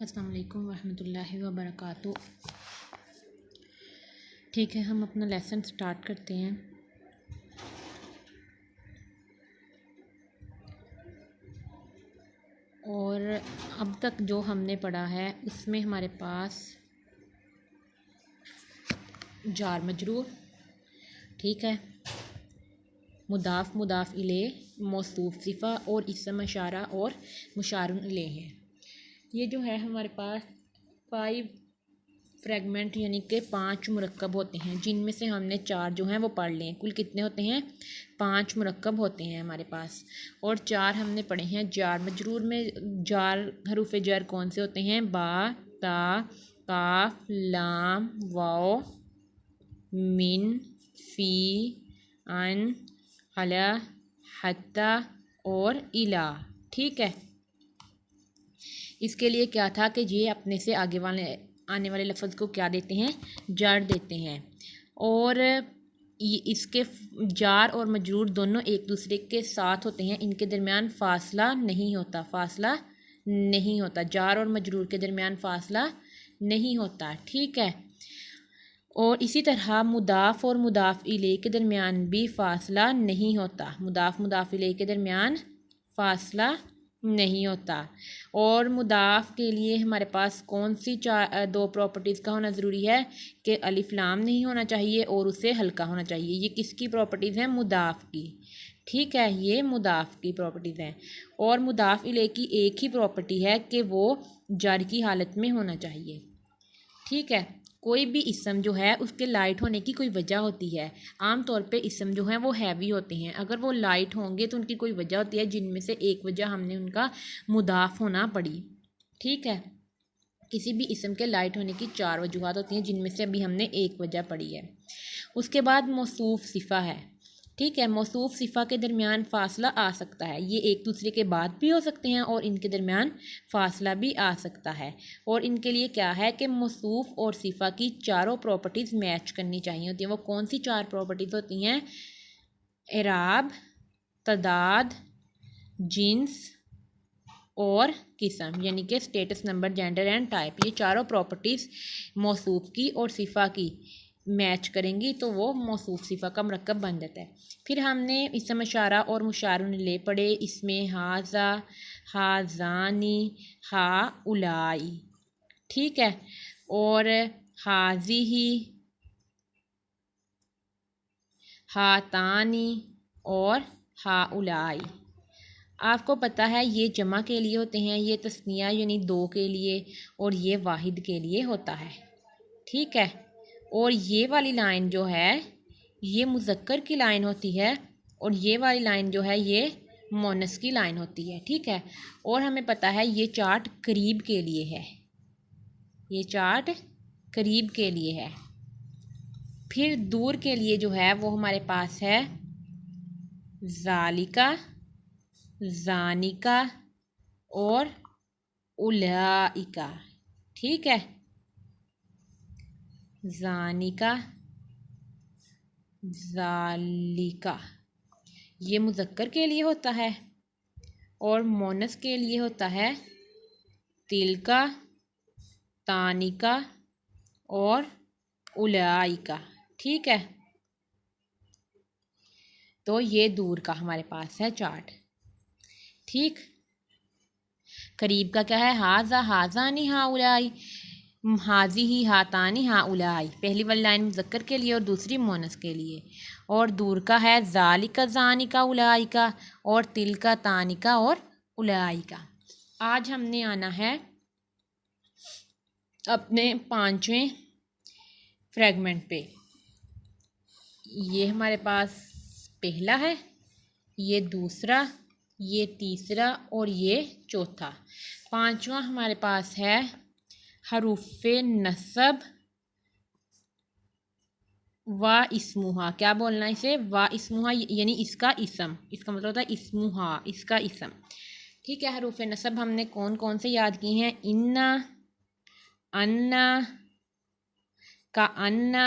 السلام علیکم ورحمۃ اللہ وبرکاتہ۔ ٹھیک ہے، ہم اپنا لیسن سٹارٹ کرتے ہیں۔ اور اب تک جو ہم نے پڑھا ہے اس میں ہمارے پاس جار مجرور، ٹھیک ہے، مضاف مضاف الیہ، موصوف صفہ اور اسم اشارہ اور مشار الیہ ہے۔ یہ جو ہے ہمارے پاس 5 فریگمنٹ یعنی کہ 5 مرکب ہوتے ہیں، جن میں سے ہم نے 4 جو ہیں وہ پڑھ لیں۔ کل کتنے ہوتے ہیں؟ 5 مرکب ہوتے ہیں ہمارے پاس، اور 4 ہم نے پڑھے ہیں جار مجرور میں۔ جار حروف جر کون سے ہوتے ہیں؟ با، تا، کاف، لام، واو، من، فی، ان، علی، حتی اور الی، ٹھیک ہے۔ اس کے لیے کیا تھا کہ یہ اپنے سے آگے آنے والے لفظ کو کیا دیتے ہیں؟ جڑ دیتے ہیں، اور اس کے جار اور مجرور دونوں ایک دوسرے کے ساتھ ہوتے ہیں، ان کے درمیان فاصلہ نہیں ہوتا، فاصلہ نہیں ہوتا، جار اور مجرور کے درمیان فاصلہ نہیں ہوتا، ٹھیک ہے۔ اور اسی طرح مضاف اور مضاف الیہ کے درمیان بھی فاصلہ نہیں ہوتا، مضاف مضاف الیہ کے درمیان فاصلہ نہیں ہوتا۔ اور مضاف کے لیے ہمارے پاس کون سی 2 پراپرٹیز کا ہونا ضروری ہے کہ الف لام نہیں ہونا چاہیے اور اسے ہلکا ہونا چاہیے۔ یہ کس کی پراپرٹیز ہیں؟ مضاف کی، ٹھیک ہے، یہ مضاف کی پراپرٹیز ہیں۔ اور مضاف الیہ کی ایک ہی پراپرٹی ہے کہ وہ جر کی حالت میں ہونا چاہیے، ٹھیک ہے۔ کوئی بھی اسم جو ہے اس کے لائٹ ہونے کی کوئی وجہ ہوتی ہے۔ عام طور پہ اسم جو ہیں وہ ہیوی ہوتے ہیں، اگر وہ لائٹ ہوں گے تو ان کی کوئی وجہ ہوتی ہے، جن میں سے ایک وجہ ہم نے ان کا مضاف ہونا پڑی، ٹھیک ہے۔ کسی بھی اسم کے لائٹ ہونے کی 4 وجوہات ہوتی ہیں، جن میں سے ابھی ہم نے ایک وجہ پڑھی ہے۔ اس کے بعد موصوف صفہ ہے، ٹھیک ہے۔ موصوف صفہ کے درمیان فاصلہ آ سکتا ہے، یہ ایک دوسرے کے بعد بھی ہو سکتے ہیں اور ان کے درمیان فاصلہ بھی آ سکتا ہے، اور ان کے لیے کیا ہے کہ موصوف اور صفہ کی 4 پراپرٹیز میچ کرنی چاہیے ہوتی ہیں۔ وہ کون سی 4 پراپرٹیز ہوتی ہیں؟ اعراب، تعداد، جنس اور قسم، یعنی کہ status, number, gender and type. یہ 4 پراپرٹیز موصوف کی اور صفہ کی میچ کریں گی تو وہ موصوف صفہ کا مرکب بن جاتا ہے۔ پھر ہم نے اسم اشارہ اور مشار الیہ پڑھے، اس میں ھذا، ھذانی، ھؤلائی، ٹھیک ہے، اور ھذہ، ھاتانی اور ھؤلائی۔ آپ کو پتہ ہے یہ جمع کے لیے ہوتے ہیں، یہ تثنیہ یعنی 2 کے لیے، اور یہ واحد کے لیے ہوتا ہے، ٹھیک ہے۔ اور یہ والی لائن جو ہے یہ مذکر کی لائن ہوتی ہے، اور یہ والی لائن جو ہے یہ مؤنث کی لائن ہوتی ہے، ٹھیک ہے۔ اور ہمیں پتہ ہے یہ چارٹ قریب کے لیے ہے، یہ چارٹ قریب کے لیے ہے۔ پھر دور کے لیے جو ہے وہ ہمارے پاس ہے ذالکا، ذانکا اور اولئکا، ٹھیک ہے۔ ذانکا، ذالکا یہ مذکر کے لیے ہوتا ہے، اور مؤنث کے لیے ہوتا ہے تلکا، تانکا اور اولئکا، ٹھیک ہے۔ تو یہ دور کا ہمارے پاس ہے چارٹ، ٹھیک۔ قریب کا کیا ہے؟ ھذا، ھذانی، ھؤلائی، ھذہ، ھاتانی، ھؤلائی۔ پہلی والی لائن مذکر کے لیے اور دوسری مؤنث کے لیے۔ اور دور کا ہے ذالکا، ذانکا، اولئکا، اور تلکا، تانکا اور اولئکا۔ آج ہم نے آنا ہے اپنے 5ویں فریگمنٹ پہ۔ یہ ہمارے پاس پہلا ہے، یہ دوسرا، یہ تیسرا اور یہ چوتھا۔ 5واں ہمارے پاس ہے حروف نصب و اسمہا۔ کیا بولنا ہے اسے؟ و اسمہا، یعنی اس کا اسم، اس کا مطلب ہوتا ہے اسمہا، اس کا اسم، ٹھیک ہے۔ حروف نصب ہم نے کون کون سے یاد کی ہیں؟ انا، انا، کا انا،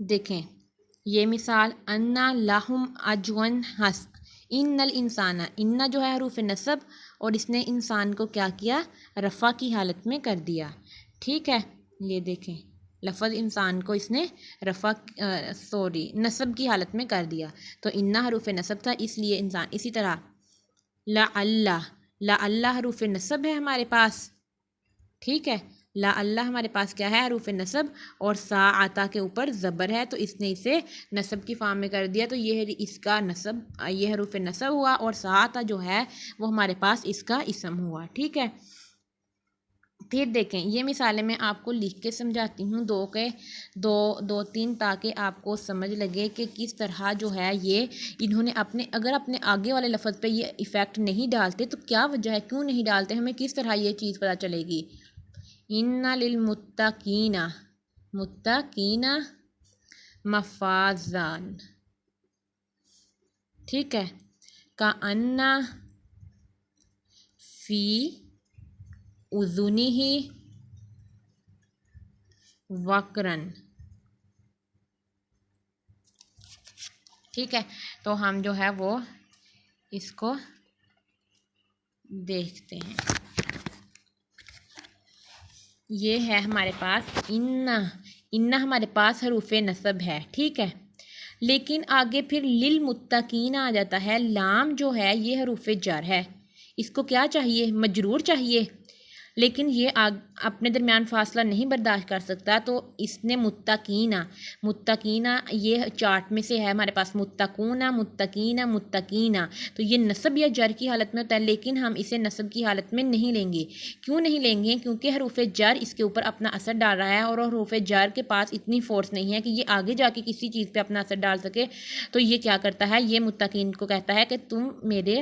دیکھیں یہ مثال انا لہم اجون ہس ان الانسان، انا جو ہے حروف نصب اور اس نے انسان کو کیا کیا، رفع کی حالت میں کر دیا. ٹھیک ہے، یہ دیکھیں لفظ انسان کو اس نے رفع نصب کی حالت میں کر دیا. تو انا حروف نصب تھا اس لیے انسان. اسی طرح لعل حروف نصب ہے ہمارے پاس. ٹھیک ہے، لعل ہمارے پاس کیا ہے، حروف نصب، اور ساعتا کے اوپر زبر ہے تو اس نے اسے نصب کی فارم میں کر دیا. تو یہ اس کا نصب، یہ حروف نصب ہوا، اور ساعتا جو ہے وہ ہمارے پاس اس کا اسم ہوا. ٹھیک ہے، پھر دیکھیں یہ مثالیں میں آپ کو لکھ کے سمجھاتی ہوں دو تین، تاکہ آپ کو سمجھ لگے کہ کس طرح جو ہے یہ انہوں نے اگر اپنے آگے والے لفظ پہ یہ ایفیکٹ نہیں ڈالتے تو کیا وجہ ہے، کیوں نہیں ڈالتے، ہمیں کس طرح یہ چیز پتہ چلے گی. ان للمتقین، متقین مفازان. ٹھیک ہے، کأن فی اذنہ وقرن. ٹھیک ہے، تو ہم جو ہے وہ اس کو دیکھتے ہیں. یہ ہے ہمارے پاس ان ہمارے پاس حروف نصب ہے. ٹھیک ہے، لیکن آگے پھر للمتقین آ جاتا ہے. لام جو ہے یہ حروف جر ہے، اس کو کیا چاہیے، مجرور چاہیے، لیکن یہ اپنے درمیان فاصلہ نہیں برداشت کر سکتا. تو اس نے متقینہ یہ چارٹ میں سے ہے ہمارے پاس، متقینہ. تو یہ نصب یا جر کی حالت میں ہوتا ہے، لیکن ہم اسے نصب کی حالت میں نہیں لیں گے. کیوں نہیں لیں گے؟ کیونکہ حروف جر اس کے اوپر اپنا اثر ڈال رہا ہے، اور حروف جر کے پاس اتنی فورس نہیں ہے کہ یہ آگے جا کے کسی چیز پہ اپنا اثر ڈال سکے. تو یہ کیا کرتا ہے، یہ متقین کو کہتا ہے کہ تم میرے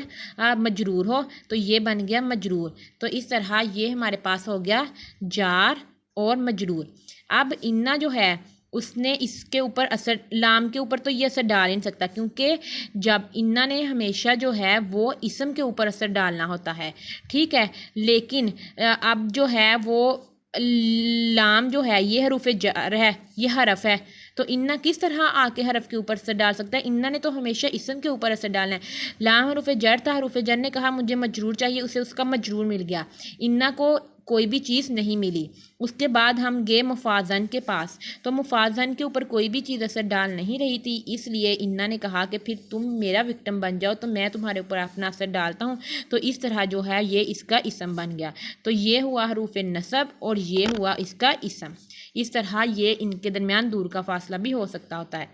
مجرور ہو، تو یہ بن گیا مجرور. تو اس طرح یہ ہمارے پاس ہو گیا جار اور مجرور. اب انا جو ہے اس نے اس کے اوپر اثر، لام کے اوپر تو یہ اثر ڈال نہیں سکتا، کیونکہ جب انا نے ہمیشہ جو ہے وہ اسم کے اوپر اثر ڈالنا ہوتا ہے. ٹھیک ہے، لیکن اب جو ہے وہ لام جو ہے یہ حروف جر ہے، یہ حرف ہے. تو انا کس طرح آ کے حرف کے اوپر اثر ڈال سکتا ہے؟ انا نے تو ہمیشہ اسم کے اوپر اثر ڈالنا ہے. لام حروف جر تھا، حروف جر نے کہا مجھے مجرور چاہیے، اسے اس کا مجرور مل گیا. انا کو کوئی بھی چیز نہیں ملی. اس کے بعد ہم گئے مفازن کے پاس، تو مفازن کے اوپر کوئی بھی چیز اثر ڈال نہیں رہی تھی، اس لیے انا نے کہا کہ پھر تم میرا وکٹم بن جاؤ، تو میں تمہارے اوپر اپنا اثر ڈالتا ہوں. تو اس طرح جو ہے یہ اس کا اسم بن گیا. تو یہ ہوا حروف نصب اور یہ ہوا اس کا اسم. اس طرح یہ ان کے درمیان دور کا فاصلہ بھی ہو سکتا ہوتا ہے.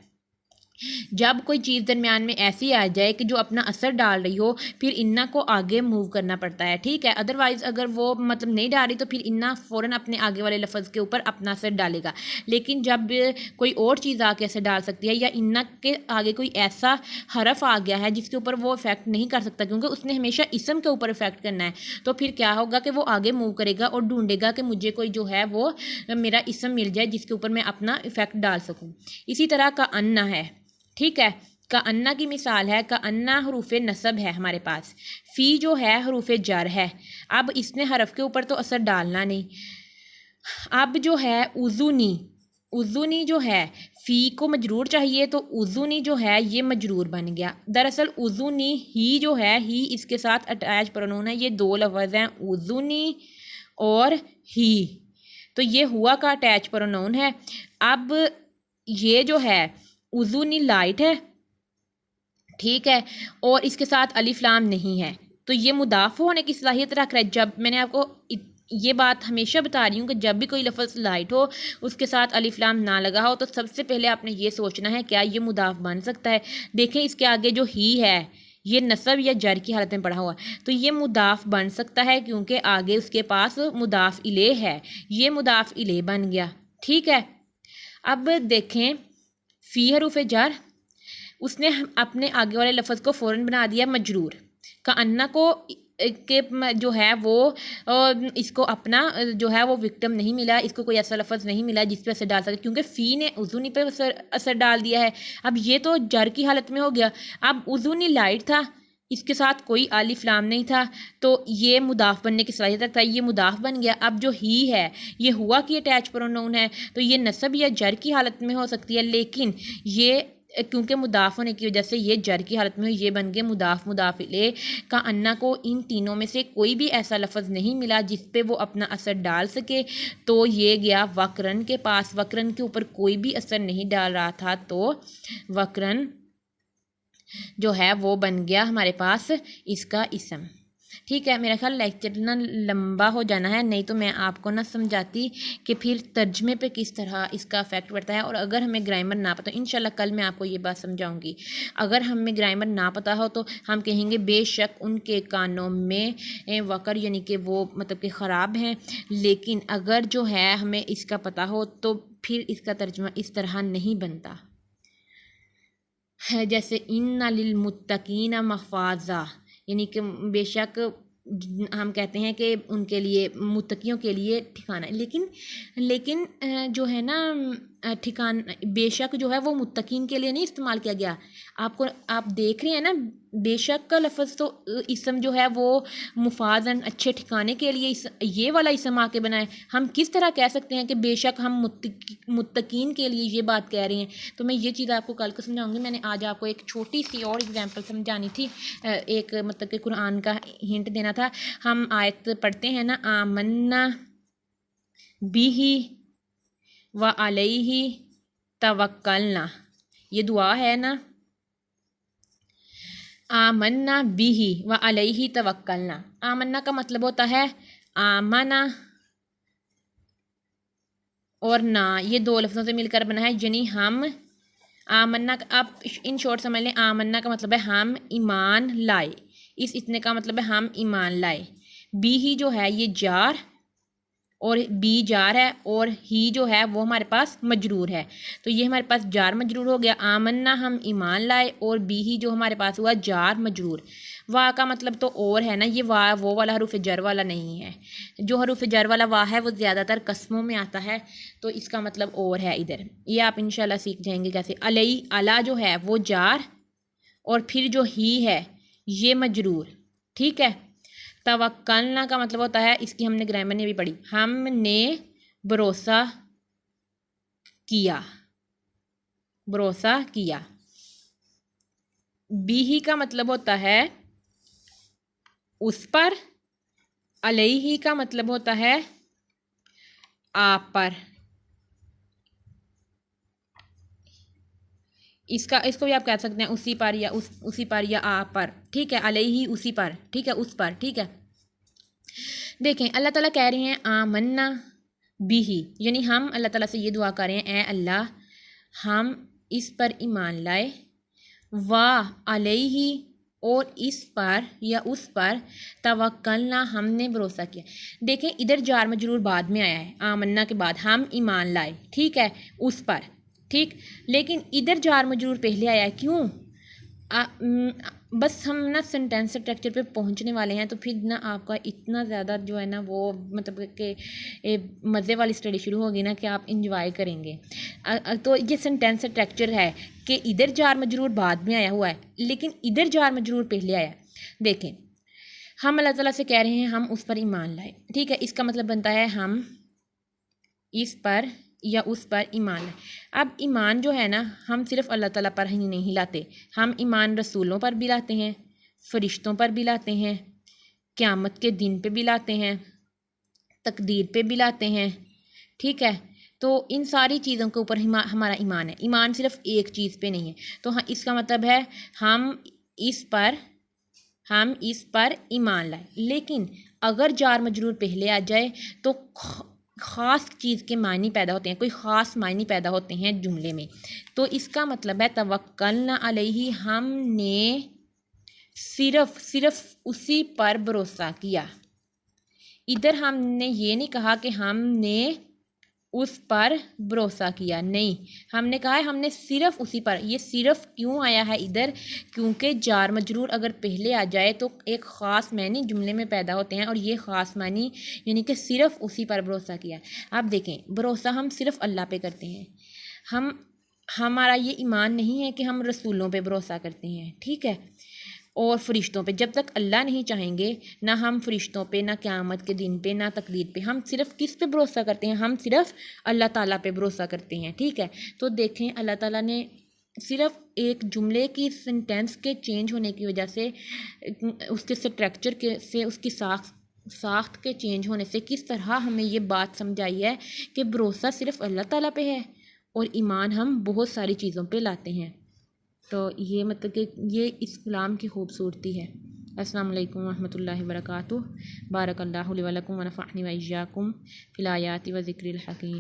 جب کوئی چیز درمیان میں ایسی آ جائے کہ جو اپنا اثر ڈال رہی ہو، پھر انا کو آگے موو کرنا پڑتا ہے. ٹھیک ہے، ادروائز اگر وہ نہیں ڈال رہی تو پھر انا فوراً اپنے آگے والے لفظ کے اوپر اپنا اثر ڈالے گا. لیکن جب کوئی اور چیز آ کے اثر ڈال سکتی ہے، یا انا کے آگے کوئی ایسا حرف آ گیا ہے جس کے اوپر وہ افیکٹ نہیں کر سکتا، کیونکہ اس نے ہمیشہ اسم کے اوپر افیکٹ کرنا ہے، تو پھر کیا ہوگا کہ وہ آگے موو کرے گا اور ڈھونڈے گا کہ مجھے کوئی جو ہے وہ میرا اسم مل جائے جس کے اوپر میں اپنا افیکٹ ڈال سکوں. اسی طرح کا انا ہے. ٹھیک ہے، کأن کی مثال ہے، کأن حروف نصب ہے ہمارے پاس، فی جو ہے حروف جر ہے. اب اس نے حرف کے اوپر تو اثر ڈالنا نہیں. اب جو ہے اذنی جو ہے، فی کو مجرور چاہیے، تو اذنی جو ہے یہ مجرور بن گیا. دراصل اذنی ہی جو ہے، ہی اس کے ساتھ اٹیچ پرونون ہے. یہ دو لفظ ہیں، اذنی اور ہی، تو یہ ہوا کا اٹیچ پرونون ہے. اب یہ جو ہے اذنی لائٹ ہے، ٹھیک ہے، اور اس کے ساتھ الف لام نہیں ہے، تو یہ مضاف ہونے کی صلاحیت رکھ رہا ہے. جب میں نے آپ کو یہ بات ہمیشہ بتا رہی ہوں کہ جب بھی کوئی لفظ لائٹ ہو، اس کے ساتھ الف لام نہ لگا ہو، تو سب سے پہلے آپ نے یہ سوچنا ہے کیا یہ مضاف بن سکتا ہے. دیکھیں اس کے آگے جو ہی ہے یہ نصب یا جر کی حالت میں پڑھا ہوا، تو یہ مضاف بن سکتا ہے کیونکہ آگے اس کے پاس مضاف الیہ ہے، یہ مضاف الیہ بن گیا. ٹھیک ہے، اب دیکھیں فی حروف جر، اس نے اپنے آگے والے لفظ کو فوراً بنا دیا مجرور. کأن کو کہ جو ہے وہ اس کو اپنا جو ہے وہ وکٹم نہیں ملا، اس کو کوئی ایسا لفظ نہیں ملا جس پہ اثر ڈال سکے، کیونکہ فی نے اذنی پہ اثر ڈال دیا ہے. اب یہ تو جر کی حالت میں ہو گیا. اب اذنی لائٹ تھا، اس کے ساتھ کوئی الف لام نہیں تھا تو یہ مضاف بننے کی صلاحیت رکھتا ہے، یہ مضاف بن گیا۔ اب جو ہی ہے یہ ہوا کی اٹیچ پروناؤن ہے تو یہ نصب یا جر کی حالت میں ہو سکتی ہے، لیکن یہ کیونکہ مضاف ہونے کی وجہ سے یہ جر کی حالت میں یہ بن گئے مضاف مضاف الیہ کا انا کو ان تینوں میں سے کوئی بھی ایسا لفظ نہیں ملا جس پہ وہ اپنا اثر ڈال سکے، تو یہ گیا وقرن کے پاس۔ وقرن کے اوپر کوئی بھی اثر نہیں ڈال رہا تھا تو وقرن جو ہے وہ بن گیا ہمارے پاس اس کا اسم۔ ٹھیک ہے، میرا خیال لیکچر نہ لمبا ہو جانا ہے، نہیں تو میں آپ کو نہ سمجھاتی کہ پھر ترجمے پہ کس طرح اس کا افیکٹ پڑتا ہے۔ اور اگر ہمیں گرامر نہ پتہ، انشاءاللہ کل میں آپ کو یہ بات سمجھاؤں گی، اگر ہمیں گرامر نہ پتہ ہو تو ہم کہیں گے بے شک ان کے کانوں میں وقر یعنی کہ وہ مطلب کہ خراب ہیں، لیکن اگر جو ہے ہمیں اس کا پتہ ہو تو پھر اس کا ترجمہ اس طرح نہیں بنتا ہے، جیسے ان للمتقین مفازا، یعنی کہ بے شک ہم کہتے ہیں کہ ان کے لیے متقیوں کے لیے ٹھکانہ ہے، لیکن جو ہے نا بے شک جو ہے وہ متقین کے لیے نہیں استعمال کیا گیا۔ آپ دیکھ رہے ہیں نا، بے شک کا لفظ تو اسم جو ہے وہ مفازن اچھے ٹھکانے کے لیے یہ والا اسم آ کے بنائے۔ ہم کس طرح کہہ سکتے ہیں کہ بے شک ہم متقین کے لیے یہ بات کہہ رہے ہیں؟ تو میں یہ چیز آپ کو کل کو سمجھاؤں گی۔ میں نے آج آپ کو ایک چھوٹی سی اور اگزامپل سمجھانی تھی، ایک مطلب کہ قرآن کا ہنٹ دینا تھا۔ ہم آیت پڑھتے ہیں نا، آمنا بیہی وعلیہ توکلنا، یہ دعا ہے نا، آمنا بیہی وعلیہ توکلنا۔ آمنا کا مطلب ہوتا ہے آمنا اور نا، یہ دو لفظوں سے مل کر بنا ہے، یعنی ہم آمنا آپ ان شارٹ سمجھ لیں، آمنا کا مطلب ہے ہم ایمان لائے، اس اتنے کا مطلب ہے ہم ایمان لائے۔ بی ہی جو ہے یہ جار اور بی جار ہے، اور ہی جو ہے وہ ہمارے پاس مجرور ہے، تو یہ ہمارے پاس جار مجرور ہو گیا، آمنا ہم ایمان لائے، اور بی ہی جو ہمارے پاس ہوا جار مجرور۔ وا کا مطلب تو اور ہے نا، یہ وا وہ والا حروف جر والا نہیں ہے، جو حروف جر والا وا ہے وہ زیادہ تر قسموں میں آتا ہے، تو اس کا مطلب اور ہے ادھر، یہ آپ انشاءاللہ سیکھ جائیں گے کیسے۔ علی علا جو ہے وہ جار اور پھر جو ہی ہے یہ مجرور، ٹھیک ہے۔ توکلنا کا مطلب ہوتا ہے، اس کی ہم نے گرامر نے بھی پڑھی، ہم نے بھروسہ کیا، بھروسہ کیا۔ بیہی کا مطلب ہوتا ہے اس پر، علیہ کا مطلب ہوتا ہے آپ پر، اس کو بھی آپ کہہ سکتے ہیں اسی پر یا اسی پر یا آپ پر، ٹھیک ہے، علیہ اسی پر، ٹھیک ہے، اس پر، ٹھیک ہے۔ دیکھیں اللہ تعالیٰ کہہ رہے ہیں آمنا بیہی، یعنی ہم اللہ تعالیٰ سے یہ دعا کر رہے ہیں اے اللہ ہم اس پر ایمان لائے، علیہ اور اس پر یا اس پر توکلنا ہم نے بھروسہ کیا۔ دیکھیں ادھر جار مجرور بعد میں آیا ہے، آمنا کے بعد ہم ایمان لائے، ٹھیک ہے، اس پر، ٹھیک، لیکن ادھر جار مجرور پہلے آیا ہے، کیوں؟ بس ہم نا سینٹینس اسٹرکچر پہ پہنچنے والے ہیں، تو پھر نا آپ کا اتنا زیادہ جو ہے نا وہ مطلب کہ مزے والی اسٹڈی شروع ہوگی نا کہ آپ انجوائے کریں گے۔ تو یہ سینٹینس اسٹرکچر ہے کہ ادھر جار مجرور بعد میں آیا ہوا ہے لیکن ادھر جار مجرور پہلے آیا ہے۔ دیکھیں ہم اللہ تعالیٰ سے کہہ رہے ہیں ہم اس پر ایمان لائے، ٹھیک ہے، اس کا مطلب بنتا ہے ہم اس پر یا اس پر ایمان لائے۔ اب ایمان جو ہے نا ہم صرف اللہ تعالیٰ پر ہی نہیں لاتے، ہم ایمان رسولوں پر بھی لاتے ہیں، فرشتوں پر بھی لاتے ہیں، قیامت کے دن پہ بھی لاتے ہیں، تقدیر پہ بھی لاتے ہیں، ٹھیک ہے۔ تو ان ساری چیزوں کے اوپر ہمارا ایمان ہے، ایمان صرف ایک چیز پہ نہیں ہے، تو اس کا مطلب ہے ہم اس پر ایمان لائے۔ لیکن اگر جار مجرور پہلے آ جائے تو خاص چیز کے معنی پیدا ہوتے ہیں، کوئی خاص معنی پیدا ہوتے ہیں جملے میں، تو اس کا مطلب ہے توکلنا علیہ ہم نے صرف اسی پر بھروسہ کیا۔ ادھر ہم نے یہ نہیں کہا کہ ہم نے اس پر بھروسہ کیا، نہیں، ہم نے کہا ہے ہم نے صرف اسی پر۔ یہ صرف کیوں آیا ہے ادھر؟ کیونکہ جار مجرور اگر پہلے آ جائے تو ایک خاص معنی جملے میں پیدا ہوتے ہیں، اور یہ خاص معنی یعنی کہ صرف اسی پر بھروسہ کیا۔ آپ دیکھیں بھروسہ ہم صرف اللہ پہ کرتے ہیں، ہمارا یہ ایمان نہیں ہے کہ ہم رسولوں پہ بھروسہ کرتے ہیں، ٹھیک ہے۔ اور فرشتوں پہ. جب تک اللہ نہیں چاہیں گے نہ ہم فرشتوں پہ، نہ قیامت کے دن پہ، نہ تقدیر پہ. ہم صرف کس پہ بھروسہ کرتے ہیں؟ ہم صرف اللہ تعالیٰ پہ بھروسہ کرتے ہیں. ٹھیک ہے، تو دیکھیں اللہ تعالیٰ نے صرف ایک جملے کی سینٹینس کے چینج ہونے کی وجہ سے، اس کے اسٹرکچر کے سے، اس کی ساخت کے چینج ہونے سے کس طرح ہمیں یہ بات سمجھائی ہے کہ بھروسہ صرف اللہ تعالیٰ پہ ہے اور ایمان ہم بہت ساری چیزوں پہ لاتے ہیں. تو یہ مطلب کہ یہ اس کلام کی خوبصورتی ہے. السلام علیکم ورحمۃ اللہ وبرکاتہ. بارک اللہ لی و لکم ونفعنی و ایاکم فی الآیات و ذکر الحکیم.